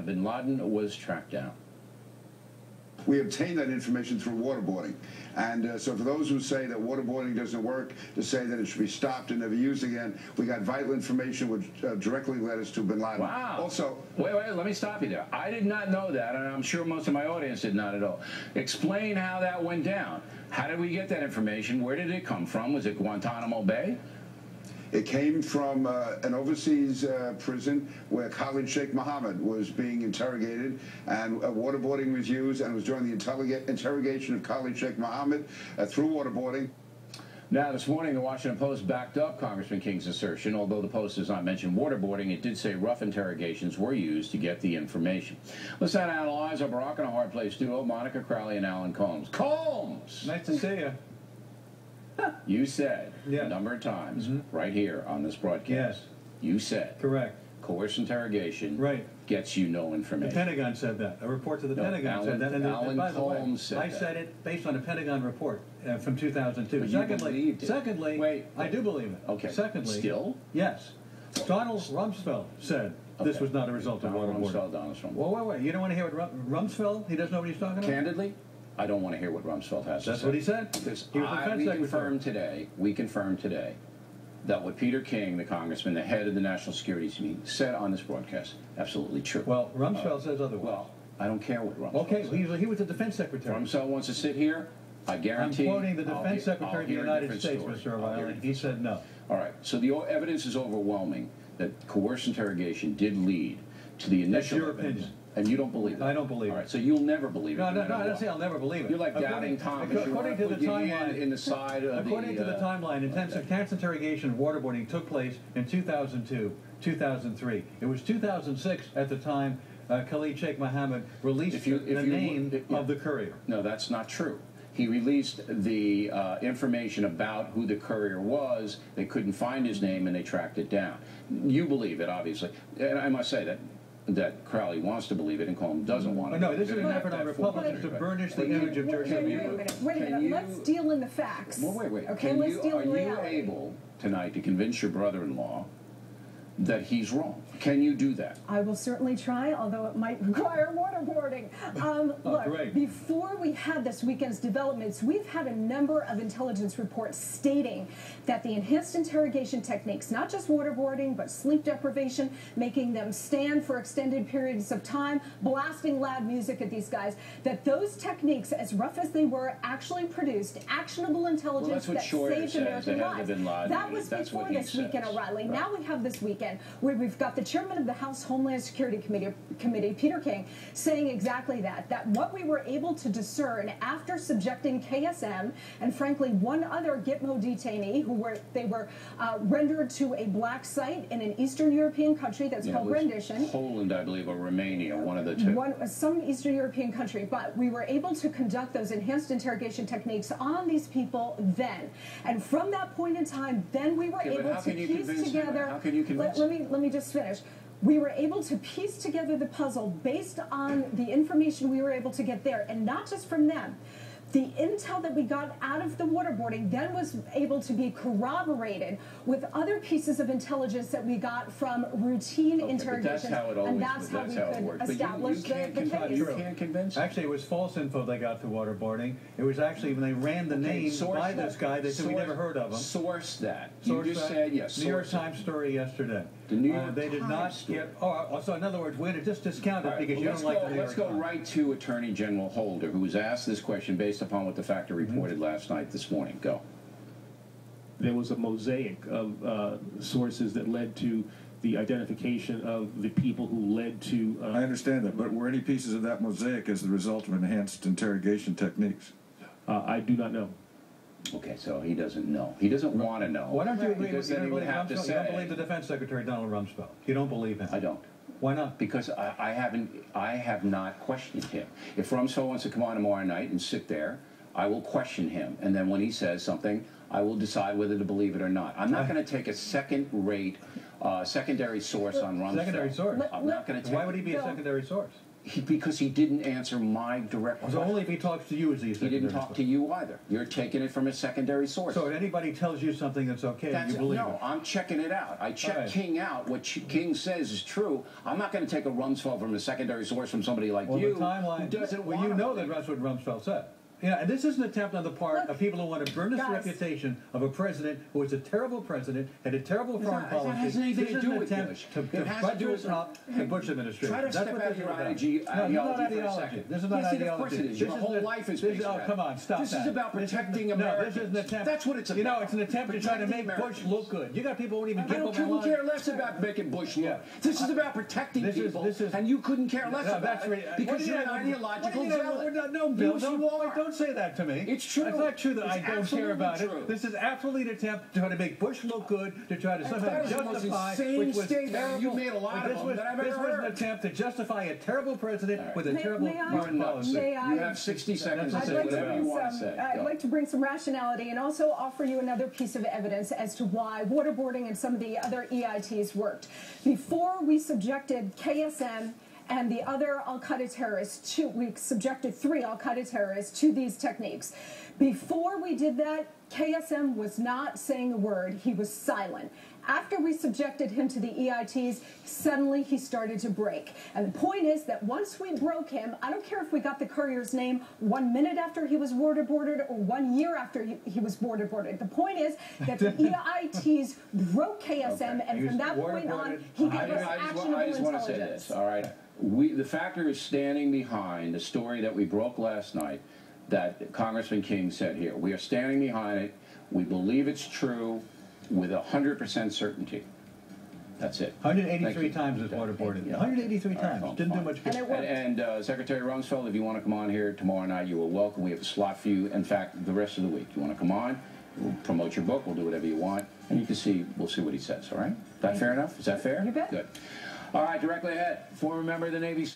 bin Laden was tracked down. We obtained that information through waterboarding. And so for those who say that waterboarding doesn't work, to say that it should be stopped and never used again, we got vital information which directly led us to bin Laden. Wow. Also, wait, let me stop you there. I did not know that, and I'm sure most of my audience did not at all. Explain how that went down. How did we get that information? Where did it come from? Was it Guantanamo Bay? It came from an overseas prison where Khalid Sheikh Mohammed was being interrogated, and waterboarding was used, and it was during the interrogation of Khalid Sheikh Mohammed through waterboarding. Now, this morning, the Washington Post backed up Congressman King's assertion. Although the Post does not mention waterboarding, it did say rough interrogations were used to get the information. Let's now analyze our Barack and a hard place duo, Monica Crowley and Alan Colmes. Colmes! Nice to see you. You said a number of times right here on this broadcast. You said coerced interrogation gets you no information. The Pentagon said that. A report to the Pentagon said that. And by the way, I said it based on a Pentagon report from 2002. But secondly, wait, I do believe it. Okay. Secondly, still? Yes. Donald Rumsfeld said this was not a result of waterboarding. Well, wait. You don't want to hear what Rumsfeld? He doesn't know what he's talking about? Candidly? I don't want to hear what Rumsfeld has to say. That's what he said. He was defense secretary. We confirmed today that what Peter King, the congressman, the head of the National Security Team, said on this broadcast, absolutely true. Well, Rumsfeld says otherwise. Well, I don't care what Rumsfeld says. Okay, he was the defense secretary. Rumsfeld wants to sit here. I guarantee. I'm quoting the defense secretary of the United States, Mr. O'Reilly. He said no. All right. So the evidence is overwhelming that coerced interrogation did lead to the initial. That's your opinion. And you don't believe it? I don't believe it. All right, so you'll never believe it. No, I don't say I'll never believe it. You're like doubting Thomas. According to the timeline, in the side of according to the timeline, intense interrogation of waterboarding took place in 2002, 2003. It was 2006 at the time Khalid Sheikh Mohammed released the name of the courier. No, that's not true. He released the information about who the courier was. They couldn't find his name, and they tracked it down. You believe it, obviously. And I must say that Crowley wants to believe it and Colmes doesn't want to. No, this is an effort on Republicans to burnish the image of George W. Wait a minute. Let's deal in the facts. Well, wait. Okay, let's deal in reality. Are you able tonight to convince your brother-in-law that he's wrong? Can you do that? I will certainly try, although it might require waterboarding. Look, before we had this weekend's developments, we've had a number of intelligence reports stating that the enhanced interrogation techniques, not just waterboarding, but sleep deprivation, making them stand for extended periods of time, blasting loud music at these guys, that those techniques, as rough as they were, actually produced actionable intelligence that saved American lives. That was before this weekend, O'Reilly. Now we have this weekend where we've got the chairman of the House Homeland Security Committee, Peter King, saying exactly that what we were able to discern after subjecting KSM and, frankly, one other Gitmo detainee they were rendered to a black site in an Eastern European country that's called rendition. Poland, I believe, or Romania, one of the two. Some Eastern European country, but we were able to conduct those enhanced interrogation techniques on these people then. And from that point in time, then we were able to piece together. How can you convince him? Let me just finish. We were able to piece together the puzzle based on the information we were able to get there, and not just from them. The intel that we got out of the waterboarding then was able to be corroborated with other pieces of intelligence that we got from routine interrogations. That's how it always, and that's how we could establish the case. You can't convince. Actually, it was false info they got through waterboarding. It was actually when they ran the name by this guy, they said we never heard of him. Source that. You just said yes. New York Times story yesterday. The New York they did not get. Oh, so in other words, we're going to just discount it because you don't like the New York Times. Let's go right to Attorney General Holder, who was asked this question based upon what the Factor reported last night, this morning. Go. There was a mosaic of sources that led to the identification of the people who led to... I understand that, but were any pieces of that mosaic as the result of enhanced interrogation techniques? I do not know. Okay, so he doesn't know. He doesn't want to know. Why don't you agree because with then he would have to say... You don't believe the Defense Secretary, Donald Rumsfeld. You don't believe him. I don't. Why not? Because I have not questioned him. If Rumsfeld wants to come on tomorrow night and sit there, I will question him, and then when he says something, I will decide whether to believe it or not. I'm not going to take a second-rate, secondary source on Rumsfeld. Secondary source? I'm not going to take... Why would he be a secondary source? Because he didn't answer my direct question. So only if he talks to you is he. He didn't talk to you either. You're taking it from a secondary source. So if anybody tells you something that's okay, you believe it? No, I'm checking it out. I check King out. What King says is true. I'm not going to take a Rumsfeld from a secondary source from somebody like you the timeline, who doesn't want you know that's what Rumsfeld said. Yeah, and this is an attempt on the part of people who want to burn this reputation of a president who was a terrible president, had a terrible foreign policy. That has anything to do with Bush. To buttress up the Bush administration. Try to step out of your ideology for a second. This is not ideology. Of course it is. Your whole life is based around. Oh, come on, stop that. This is about protecting Americans. No, this is an attempt. That's what it's about. You know, it's an attempt to try to make Bush look good. You got people who won't even give him a line. I couldn't care less about making Bush look. This is about protecting people, and you couldn't care less about it because you're an ideological zealot. No, Bill, don't say that to me. It's true. It's not true that I don't care about it. This is absolutely an attempt to try to make Bush look good, to try to somehow justify, which was terrible. You made a lot of them that I've ever heard. This was an attempt to justify a terrible president with a terrible foreign policy. You have 60 seconds to say whatever you want to say. I'd like to bring some rationality and also offer you another piece of evidence as to why waterboarding and some of the other EITs worked. Before we subjected KSM and the other al-Qaeda terrorists, we subjected 3 al-Qaeda terrorists to these techniques. Before we did that, KSM was not saying a word. He was silent. After we subjected him to the EITs, suddenly he started to break. And the point is that once we broke him, I don't care if we got the courier's name 1 minute after he was waterboarded or 1 year after he was waterboarded. The point is that the EITs broke KSM, and from that point on, he gave us actionable intelligence. I just want to say this, all right? The factor is standing behind the story that we broke last night that Congressman King said here. We are standing behind it. We believe it's true with 100% certainty. That's it. 183 times is waterboarded. 183 times. Didn't do much good. And Secretary Rumsfeld, if you want to come on here tomorrow night, you are welcome. We have a slot for you. In fact, the rest of the week. You want to come on? We'll promote your book. We'll do whatever you want. And you can see, we'll see what he says, all right? Is that fair enough? Is that fair? You bet. Good. All right, directly ahead, former member of the Navy